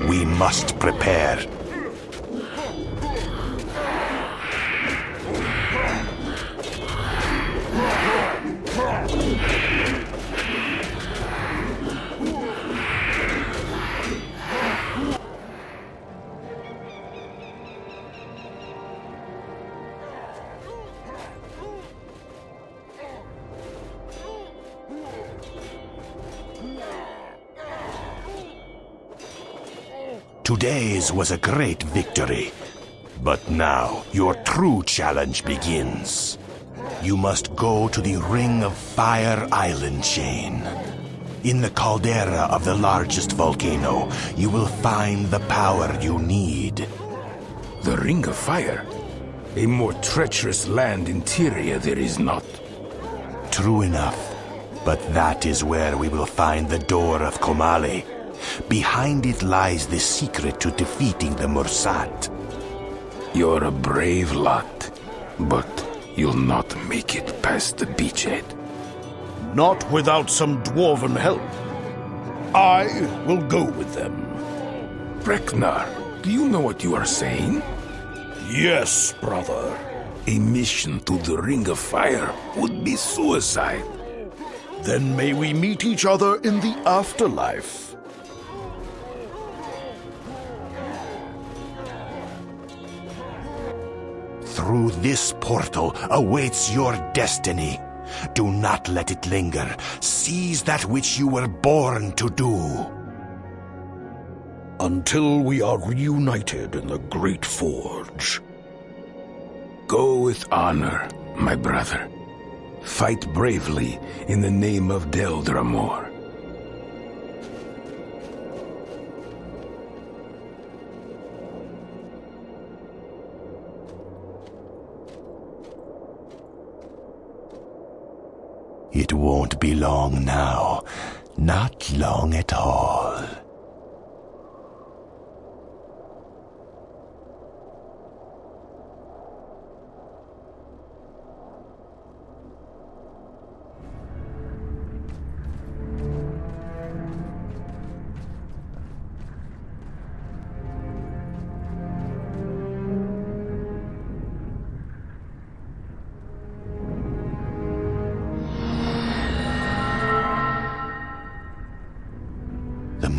We must prepare. Today's was a great victory, but now your true challenge begins. You must go to the Ring of Fire Island chain. In the caldera of the largest volcano, you will find the power you need. The Ring of Fire? A more treacherous land interior there is not. True enough, but that is where we will find the Door of Komali. Behind it lies the secret to defeating the Mursat. You're a brave lot, but you'll not make it past the beachhead. Not without some dwarven help. I will go with them. Breknar, do you know what you are saying? Yes, brother. A mission to the Ring of Fire would be suicide. Then may we meet each other in the afterlife. Through this portal awaits your destiny. Do not let it linger. Seize that which you were born to do. Until we are reunited in the Great Forge. Go with honor, my brother. Fight bravely in the name of Deldramor. It won't be long now. Not long at all.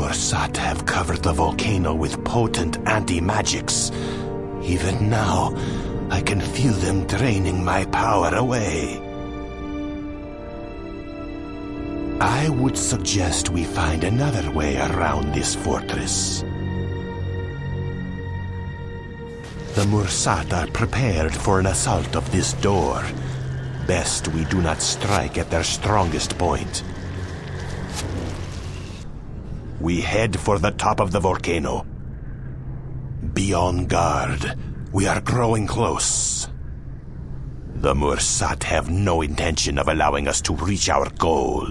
Mursat have covered the volcano with potent anti-magics. Even now, I can feel them draining my power away. I would suggest we find another way around this fortress. The Mursat are prepared for an assault of this door. Best we do not strike at their strongest point. We head for the top of the volcano. Be on guard. We are growing close. The Mursat have no intention of allowing us to reach our goal.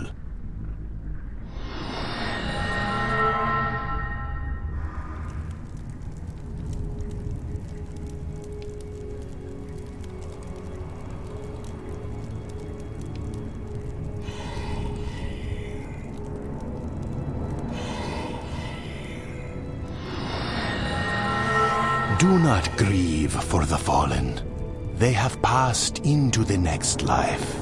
Do not grieve for the fallen. They have passed into the next life.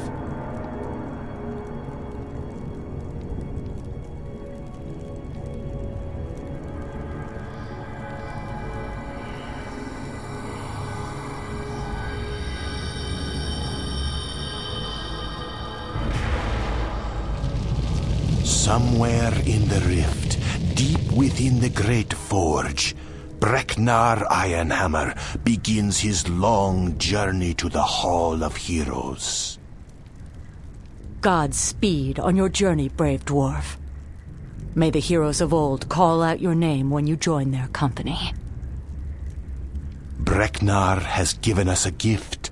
Somewhere in the rift, deep within the great forge, Dagnar Ironhammer begins his long journey to the Hall of Heroes. Godspeed on your journey, brave dwarf. May the heroes of old call out your name when you join their company. Dagnar has given us a gift,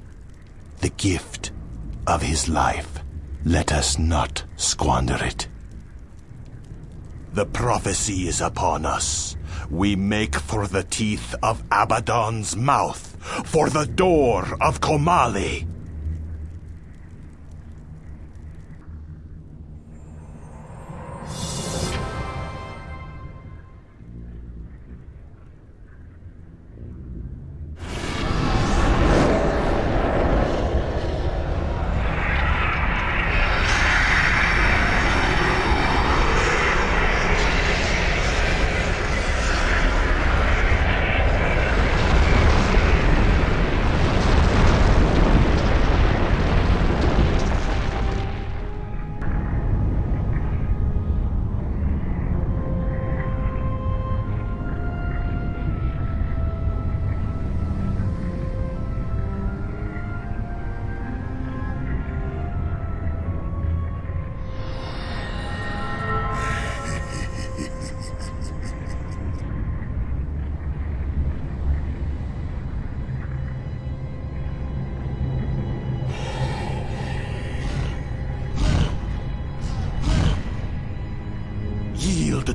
the gift of his life. Let us not squander it. The prophecy is upon us. We make for the teeth of Abaddon's mouth, for the door of Komali.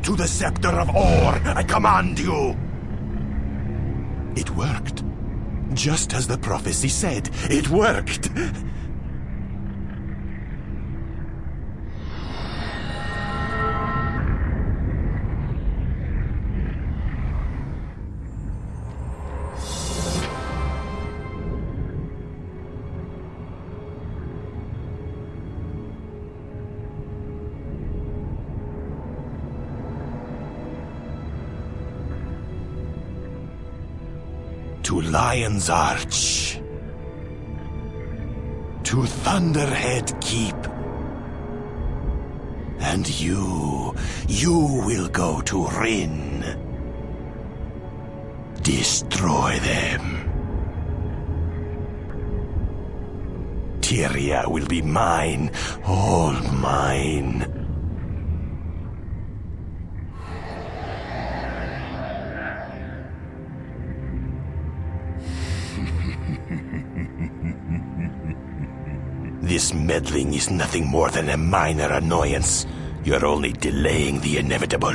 To the Scepter of Ore, I command you! It worked. Just as the prophecy said, it worked! To Lion's Arch. To Thunderhead Keep. And you will go to Rin. Destroy them. Tyria will be mine, all mine. This meddling is nothing more than a minor annoyance. You're only delaying the inevitable.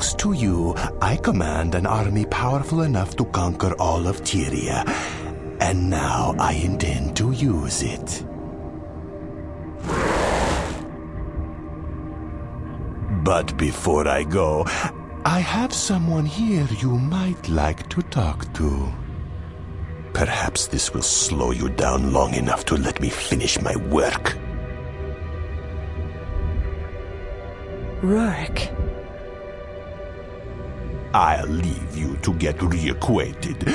Thanks to you, I command an army powerful enough to conquer all of Tyria. And now I intend to use it. But before I go, I have someone here you might like to talk to. Perhaps this will slow you down long enough to let me finish my work. Rurik. I'll leave you to get reacquainted.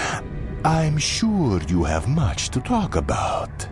I'm sure you have much to talk about.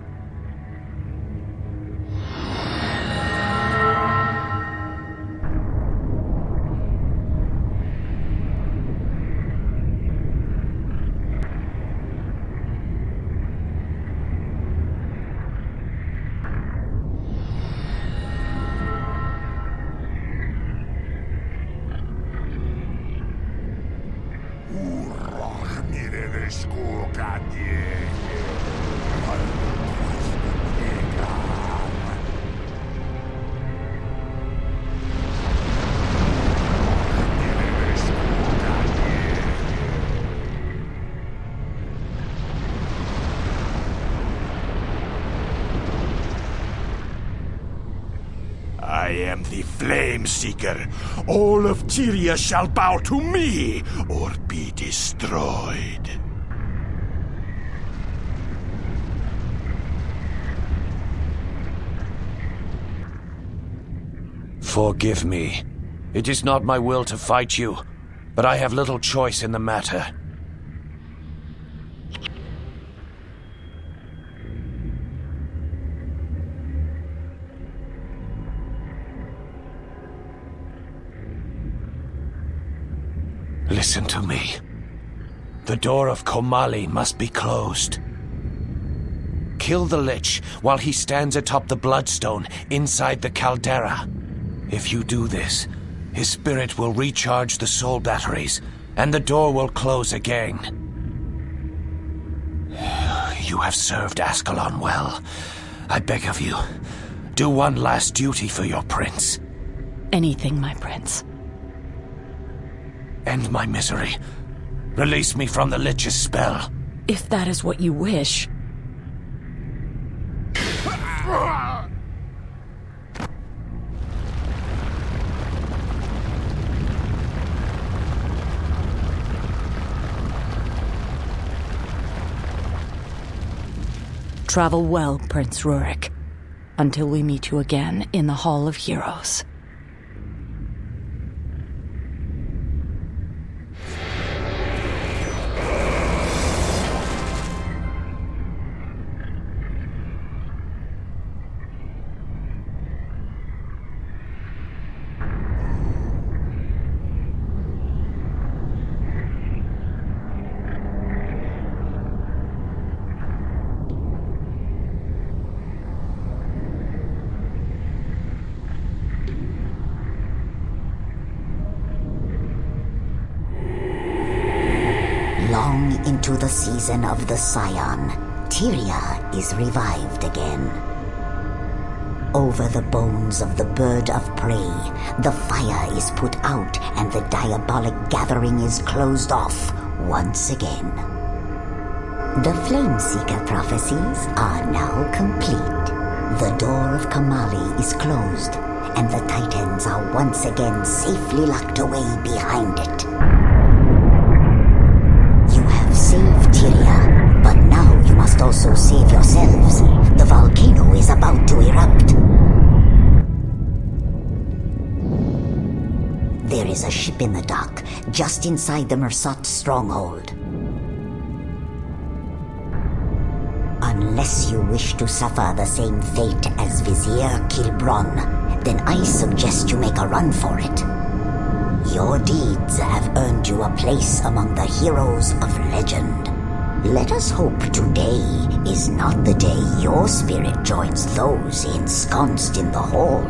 I am the Flame Seeker. All of Tyria shall bow to me or be destroyed. Forgive me. It is not my will to fight you, but I have little choice in the matter. Listen to me. The door of Komali must be closed. Kill the Lich while he stands atop the Bloodstone inside the caldera. If you do this, his spirit will recharge the soul batteries, and the door will close again. You have served Ascalon well. I beg of you, do one last duty for your prince. Anything, my prince. End my misery. Release me from the Lich's spell. If that is what you wish. Travel well, Prince Rurik, until we meet you again in the Hall of Heroes. Long into the season of the Scion, Tyria is revived again. Over the bones of the bird of prey, the fire is put out and the diabolic gathering is closed off once again. The Flameseeker prophecies are now complete. The door of Komali is closed, and the Titans are once again safely locked away behind it. You have saved Tyria, but now you must also save yourselves. The volcano is about to erupt. There is a ship in the dock, just inside the Mersat stronghold. Unless you wish to suffer the same fate as Vizier Khilbron, then I suggest you make a run for it. Your deeds have earned you a place among the heroes of legend. Let us hope today is not the day your spirit joins those ensconced in the hall.